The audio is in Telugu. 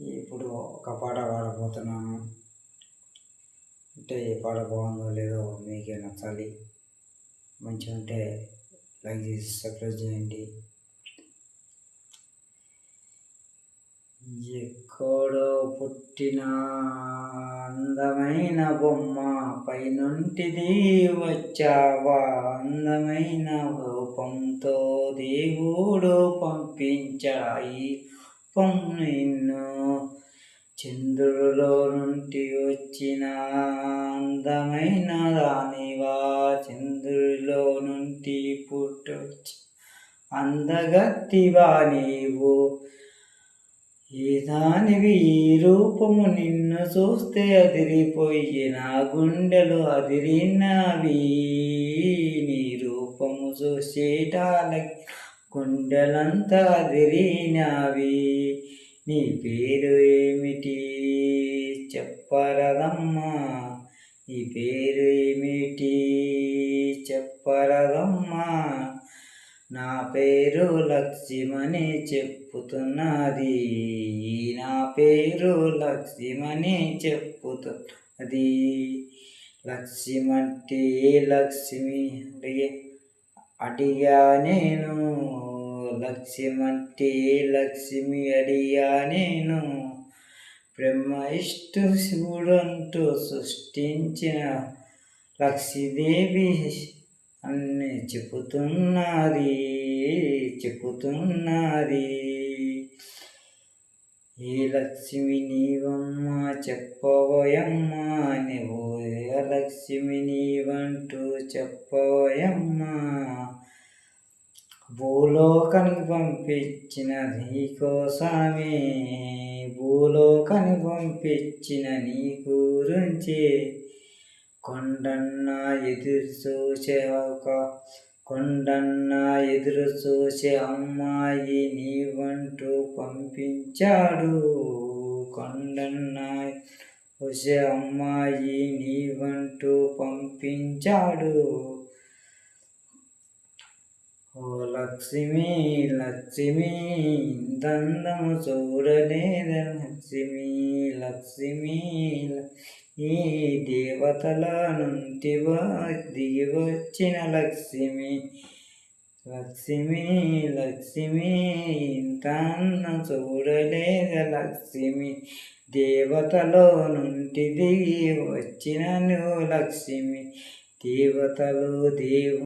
ఇప్పుడు ఒక పాట పాడబోతున్నాను. అంటే ఈ పాట బాగుందో లేదో మీకే నచ్చాలి. మంచిగా ఉంటే లైక్ చేసి సబ్స్క్రైబ్ చేయండి. ఎక్కడో పుట్టిన అందమైన బొమ్మ పైనుంటిది వచ్చావా, అందమైన రూపంతో దేవుడు పంపించాయి నిన్ను. చంద్రులో నుండి వచ్చిన అందమైన దానివా, చంద్రులో నుండి పుట్టొచ్చి అందగత్తివా నీవు. ఏ దానివి రూపము, నిన్ను చూస్తే అదిరిపోయిన గుండెలు అదిరినవి. నీ రూపము చూసేటాలకి గుండెలంతా అదిరినవి. నీ పేరు ఏమిటి చెప్పరదమ్మా, నీ పేరు ఏమిటి చెప్పరదమ్మా. నా పేరు లక్ష్మని చెప్పుతున్నది, నా పేరు లక్ష్మని చెప్పుతున్నది. లక్ష్మంటే లక్ష్మి అడిగా నేను, లక్ష్మంటే లక్ష్మి అడిగా నేను. బ్రహ్మ విష్ణు శివుడంటూ సృష్టించిన లక్ష్మీదేవి అన్నీ చెప్పుతున్నది. ఏ లక్ష్మి నీవమ్మ చెప్పవయమ్మా, నువ్వు ఏ లక్ష్మి నీవంటూ చెప్పవయమ్మా. భూలోకానికి పంపించిన నీకోసమే, భూలోకానికి పంపించిన నీ గురించి కొండన్నా ఎదురు చూసే అమ్మాయి నీవంటూ పంపించాడు. కొండన్నా చూసే అమ్మాయి నీవంటూ పంపించాడు. ఓ లక్ష్మి లక్ష్మి దందము చూడలేద లక్ష్మి, లక్ష్మి ఈ దేవతల నుండి దిగి వచ్చిన లక్ష్మి, లక్ష్మి లక్ష్మి ఇంత అందం చూడలేద లక్ష్మి. దేవతలో నుండి దిగి వచ్చిన నువ్వు లక్ష్మి. దేవతలు